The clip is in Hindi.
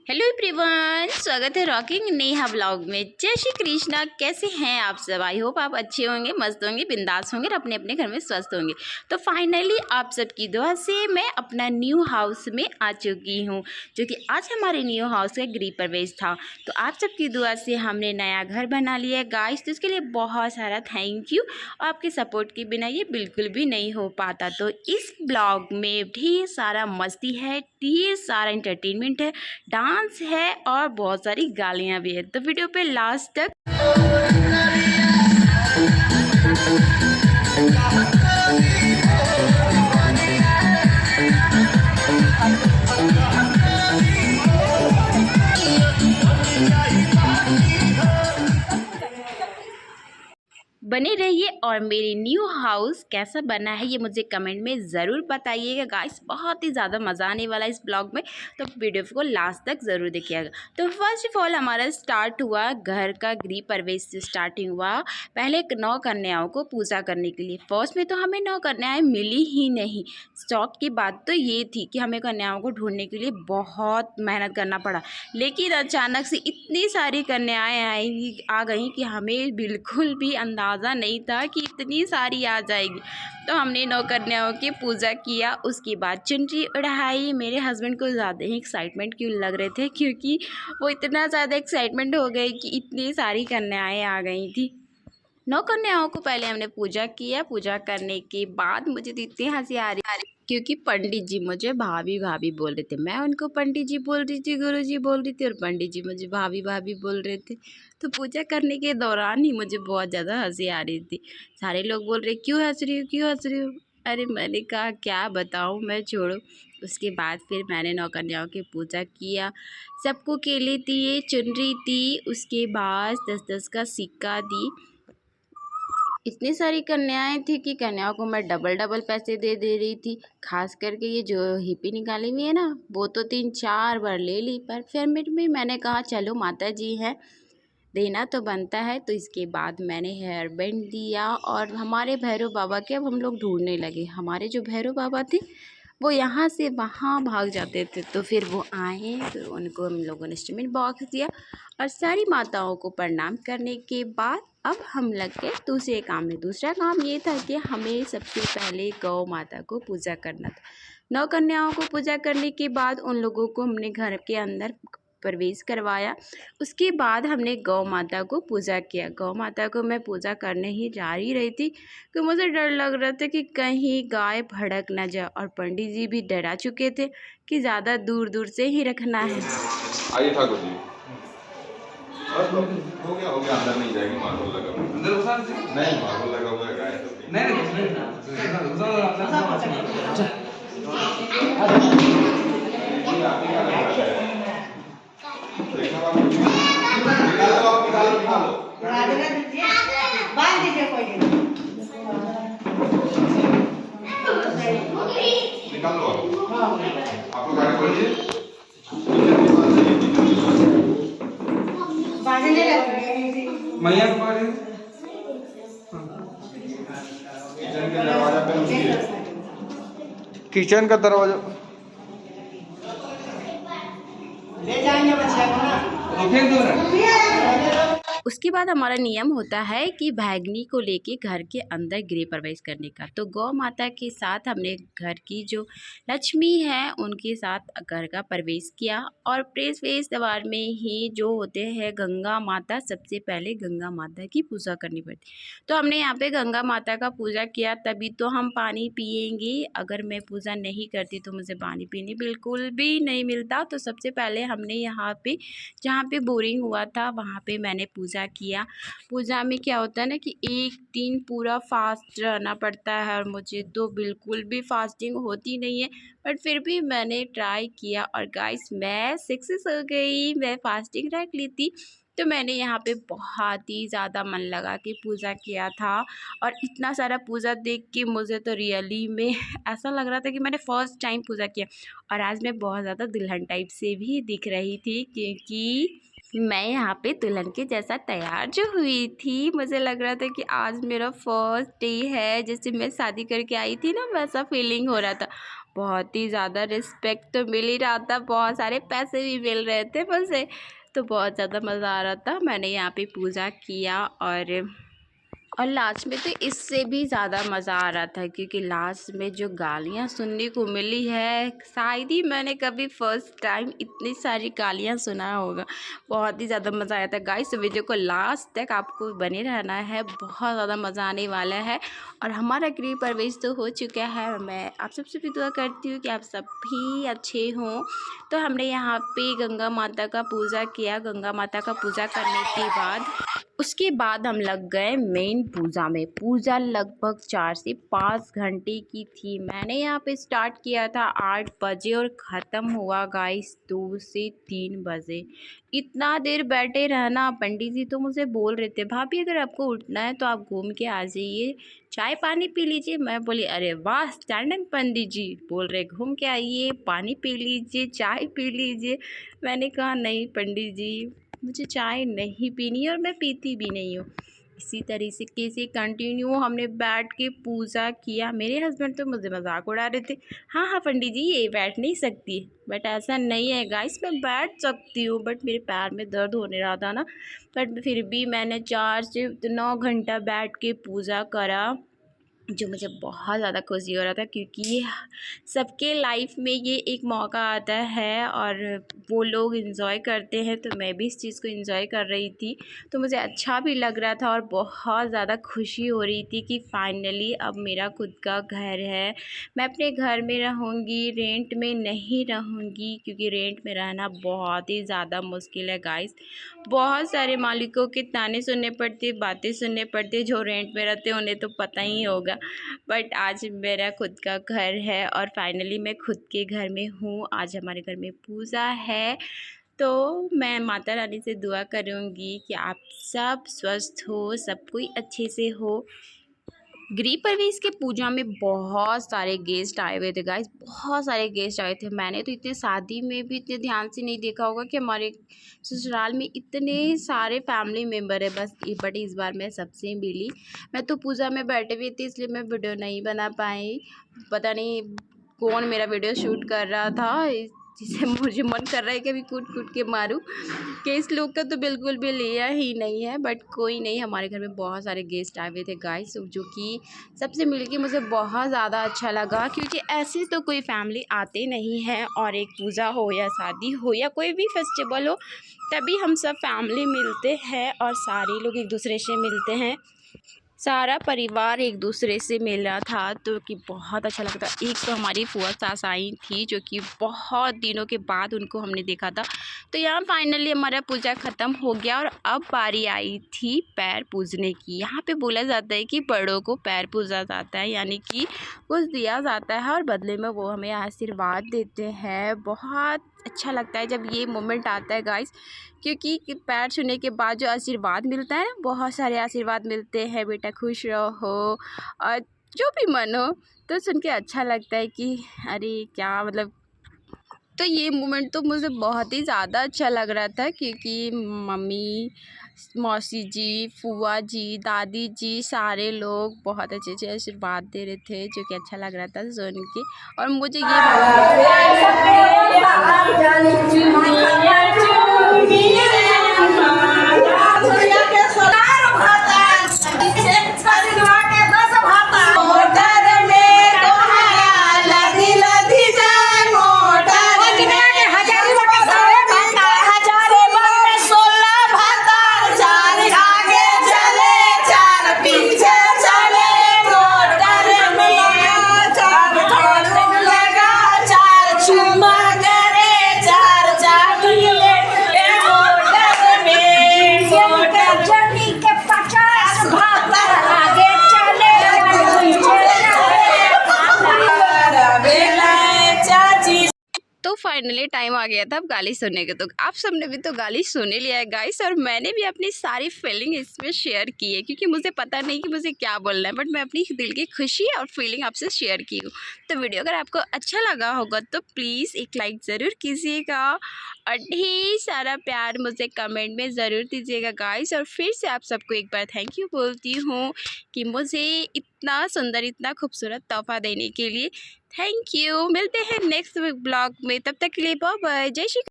हेलो एवरीवन, स्वागत है रॉकिंग नेहा ब्लॉग में। जय श्री कृष्णा। कैसे हैं आप सब? आई होप आप अच्छे होंगे, मस्त होंगे, बिंदास होंगे और अपने अपने घर में स्वस्थ होंगे। तो फाइनली आप सबकी दुआ से मैं अपना न्यू हाउस में आ चुकी हूँ, जो कि आज हमारे न्यू हाउस का गृह प्रवेश था। तो आप सबकी दुआ से हमने नया घर बना लिया है गाइस, तो इसके लिए बहुत सारा थैंक यू। आपके सपोर्ट के बिना ये बिल्कुल भी नहीं हो पाता। तो इस ब्लॉग में ढेर सारा मस्ती है, ढेर सारा एंटरटेनमेंट है, डांस है और बहुत सारी गालियां भी है। तो वीडियो पे लास्ट तक बने रहिए और मेरी न्यू हाउस कैसा बना है ये मुझे कमेंट में ज़रूर बताइएगा गाइस। बहुत ही ज़्यादा मज़ा आने वाला है इस ब्लॉग में, तो वीडियो को लास्ट तक ज़रूर देखिएगा। तो फर्स्ट ऑफ ऑल हमारा स्टार्ट हुआ, घर का गृह प्रवेश से स्टार्टिंग हुआ। पहले 9 कन्याओं को पूजा करने के लिए। फर्स्ट में तो हमें 9 कन्याएँ मिली ही नहीं। शौक की बात तो ये थी कि हमें कन्याओं को ढूंढने के लिए बहुत मेहनत करना पड़ा, लेकिन अचानक से इतनी सारी कन्याएँ आ गई कि हमें बिल्कुल भी अंदाज़ा नहीं था कि इतनी सारी आ जाएगी। तो हमने 9 कन्याओं की पूजा किया, उसके बाद चुनरी उड़ाई। मेरे हस्बैंड को ज़्यादा ही एक्साइटमेंट क्यों लग रहे थे, क्योंकि वो इतना ज़्यादा एक्साइटमेंट हो गए कि इतनी सारी कन्याएं आ गई थी। 9 कन्याओं को पहले हमने पूजा किया। पूजा करने के बाद मुझे तो इतनी हंसी आ रही, क्योंकि पंडित जी मुझे भाभी भाभी बोल रहे थे। मैं उनको पंडित जी बोल रही थी, गुरु जी बोल रही थी, और पंडित जी मुझे भाभी भाभी बोल रहे थे। तो पूजा करने के दौरान ही मुझे बहुत ज़्यादा हंसी आ रही थी। सारे लोग बोल रहे क्यों हंस रही हो, क्यों हंस रही हो? अरे मैंने कहा क्या बताऊँ मैं, छोड़ो। उसके बाद फिर मैंने 9 कन्याओं की पूजा किया। सबको केले दिए, चुनरी दी, उसके बाद 10-10 का सिक्का दी। इतनी सारी कन्याएं थी कि कन्याओं को मैं डबल डबल पैसे दे रही थी। खास करके ये जो हिप्पी निकाली हुई है ना, वो तो 3-4 बार ले ली, पर फिर में मैंने कहा चलो माता जी है, देना तो बनता है। तो इसके बाद मैंने हेयर बैंड दिया और हमारे भैरव बाबा के अब हम लोग ढूंढने लगे। हमारे जो भैरव बाबा थे वो यहाँ से वहाँ भाग जाते थे, तो फिर वो आए, तो उनको हम लोगों ने इंस्ट्रूमेंट बॉक्स दिया और सारी माताओं को प्रणाम करने के बाद अब हम लग गए दूसरे काम में। दूसरा काम ये था कि हमें सबसे पहले गौ माता को पूजा करना था। 9 कन्याओं को पूजा करने के बाद उन लोगों को हमने घर के अंदर प्रवेश करवाया। उसके बाद हमने गौ माता को पूजा किया। गौ माता को मैं पूजा करने ही जा ही रही थी कि मुझे डर लग रहा था कि कहीं गाय भड़क ना जाए, और पंडित जी भी डरा चुके थे कि ज़्यादा दूर दूर से ही रखना है। आइए ठाकुर जी, हो गया अंदर नहीं जाएगी। मार्बल लगा हुआ है, अंदर घुसा नहीं, मार्बल लगा हुआ है गाय तो निकाल लो आप लोग आगे बढ़िए। मैया किचन का दरवाजा ले जाएंगे बच्चा को। उसके बाद हमारा नियम होता है कि भैगनी को लेके घर के अंदर गृह प्रवेश करने का। तो गौ माता के साथ हमने घर की जो लक्ष्मी है उनके साथ घर का प्रवेश किया, और प्रवेश द्वार में ही जो होते हैं गंगा माता, सबसे पहले गंगा माता की पूजा करनी पड़ती। तो हमने यहाँ पे गंगा माता का पूजा किया, तभी तो हम पानी पिएंगे। अगर मैं पूजा नहीं करती तो मुझे पानी पीने बिल्कुल भी नहीं मिलता। तो सबसे पहले हमने यहाँ पे जहाँ पे बोरिंग हुआ था वहाँ पे मैंने पूजा किया। पूजा में क्या होता है ना कि एक दिन पूरा फास्ट रहना पड़ता है, और मुझे तो बिल्कुल भी फास्टिंग होती नहीं है, बट फिर भी मैंने ट्राई किया और गाइस मैं सक्सेस हो गई। मैं फास्टिंग रख ली थी। तो मैंने यहाँ पे बहुत ही ज़्यादा मन लगा के पूजा किया था, और इतना सारा पूजा देख के मुझे तो रियली में ऐसा लग रहा था कि मैंने फर्स्ट टाइम पूजा किया। और आज मैं बहुत ज़्यादा दुल्हन टाइप से भी दिख रही थी, क्योंकि मैं यहाँ पे दुल्हन के जैसा तैयार जो हुई थी। मुझे लग रहा था कि आज मेरा फर्स्ट डे है, जैसे मैं शादी करके आई थी ना, वैसा फीलिंग हो रहा था। बहुत ही ज़्यादा रिस्पेक्ट तो मिल ही रहा था, बहुत सारे पैसे भी मिल रहे थे मुझसे, तो बहुत ज़्यादा मज़ा आ रहा था। मैंने यहाँ पे पूजा किया और लास्ट में तो इससे भी ज़्यादा मज़ा आ रहा था, क्योंकि लास्ट में जो गालियाँ सुनने को मिली है, शायद ही मैंने कभी फर्स्ट टाइम इतनी सारी गालियाँ सुना होगा। बहुत ही ज़्यादा मज़ा आया था गाइस। तो वीडियो को लास्ट तक आपको बने रहना है, बहुत ज़्यादा मज़ा आने वाला है। और हमारा गृह प्रवेश तो हो चुका है। मैं आप सबसे भी दुआ करती हूँ कि आप सब भी अच्छे हों। तो हमने यहाँ पे गंगा माता का पूजा किया। गंगा माता का पूजा करने के बाद उसके बाद हम लग गए मेन पूजा में। पूजा लगभग 4 से 5 घंटे की थी। मैंने यहाँ पे स्टार्ट किया था 8 बजे और ख़त्म हुआ गाइस 2 से 3 बजे। इतना देर बैठे रहना। पंडित जी तो मुझे बोल रहे थे, भाभी अगर आपको उठना है तो आप घूम के आ जाइए, चाय पानी पी लीजिए। मैं बोली अरे वाह स्टैंडर्ड पंडित जी बोल रहे घूम के आइए, पानी पी लीजिए, चाय पी लीजिए। मैंने कहा नहीं पंडित जी, मुझे चाय नहीं पीनी है और मैं पीती भी नहीं हूँ। इसी तरीके से कंटिन्यू हमने बैठ के पूजा किया। मेरे हस्बैंड तो मुझे मजाक उड़ा रहे थे, हाँ हाँ पंडित जी ये बैठ नहीं सकती, बट ऐसा नहीं है गाइस, मैं बैठ सकती हूँ, बट मेरे पैर में दर्द होने रहा था ना। बट फिर भी मैंने 4 से 9 घंटा बैठ के पूजा करा, जो मुझे बहुत ज़्यादा खुशी हो रहा था, क्योंकि ये सबके लाइफ में ये एक मौका आता है और वो लोग इन्जॉय करते हैं, तो मैं भी इस चीज़ को इन्जॉय कर रही थी। तो मुझे अच्छा भी लग रहा था और बहुत ज़्यादा खुशी हो रही थी कि फाइनली अब मेरा खुद का घर है। मैं अपने घर में रहूँगी, रेंट में नहीं रहूँगी, क्योंकि रेंट में रहना बहुत ही ज़्यादा मुश्किल है गाइस। बहुत सारे मालिकों के ताने सुनने पड़ते, बातें सुनने पड़ती, जो रेंट में रहते हैं उन्हें तो पता ही होगा। बट आज मेरा खुद का घर है और फाइनली मैं खुद के घर में हूँ। आज हमारे घर में पूजा है, तो मैं माता रानी से दुआ करूँगी कि आप सब स्वस्थ हो, सब कोई अच्छे से हो। गृह प्रवेश के पूजा में बहुत सारे गेस्ट आए हुए थे गाइस, बहुत सारे गेस्ट आए थे। मैंने तो इतने शादी में भी इतने ध्यान से नहीं देखा होगा कि हमारे ससुराल में इतने सारे फैमिली मेम्बर है बस। बट इस बार मैं सबसे मिली। मैं तो पूजा में बैठे हुई थी, इसलिए मैं वीडियो नहीं बना पाई। पता नहीं कौन मेरा वीडियो शूट कर रहा था, जिसे मुझे मन कर रहा है कि अभी कूट कूट के मारूं। कि इस लोग का तो बिल्कुल भी लिया ही नहीं है, बट कोई नहीं। हमारे घर में बहुत सारे गेस्ट आए हुए थे गाइस, जो कि सबसे मिलके मुझे बहुत ज़्यादा अच्छा लगा, क्योंकि ऐसे तो कोई फैमिली आते नहीं हैं। और एक पूजा हो या शादी हो या कोई भी फेस्टिवल हो, तभी हम सब फैमिली मिलते हैं और सारे लोग एक दूसरे से मिलते हैं। सारा परिवार एक दूसरे से मिल रहा था, तो कि बहुत अच्छा लगता। एक तो हमारी फुआ सास आई थी, जो कि बहुत दिनों के बाद उनको हमने देखा था। तो यहाँ फाइनली हमारा पूजा ख़त्म हो गया और अब बारी आई थी पैर पूजने की। यहाँ पे बोला जाता है कि बड़ों को पैर पूजा जाता है, यानी कि कुछ दिया जाता है और बदले में वो हमें आशीर्वाद देते हैं। बहुत अच्छा लगता है जब ये मोमेंट आता है गाइस, क्योंकि पैर छूने के बाद जो आशीर्वाद मिलता है ना, बहुत सारे आशीर्वाद मिलते हैं, बेटा खुश रहो और जो भी मन हो, तो सुन के अच्छा लगता है कि अरे क्या मतलब। तो ये मोमेंट तो मुझे बहुत ही ज़्यादा अच्छा लग रहा था, क्योंकि मम्मी, मौसी जी, फूआ जी, दादी जी, सारे लोग बहुत अच्छे अच्छे आशीर्वाद दे रहे थे, जो कि अच्छा लग रहा था सुन के। और मुझे ये फाइनली टाइम आ गया था अब गाली सुनने के। तो आप सबने भी तो गाली सुने लिया है गाइस, और मैंने भी अपनी सारी फीलिंग इसमें शेयर की है, क्योंकि मुझे पता नहीं कि मुझे क्या बोलना है, बट मैं अपनी दिल की खुशी और फीलिंग आपसे शेयर की हूँ। तो वीडियो अगर आपको अच्छा लगा होगा तो प्लीज़ एक लाइक ज़रूर कीजिएगा और ढेर सारा प्यार मुझे कमेंट में ज़रूर दीजिएगा गाइस। और फिर से आप सबको एक बार थैंक यू बोलती हूँ कि मुझे इतना सुंदर, इतना खूबसूरत तोहफ़ा देने के लिए। Thank you. मिलते हैं नेक्स्ट ब्लॉग में, तब तक के लिए बाय बाय। जय श्री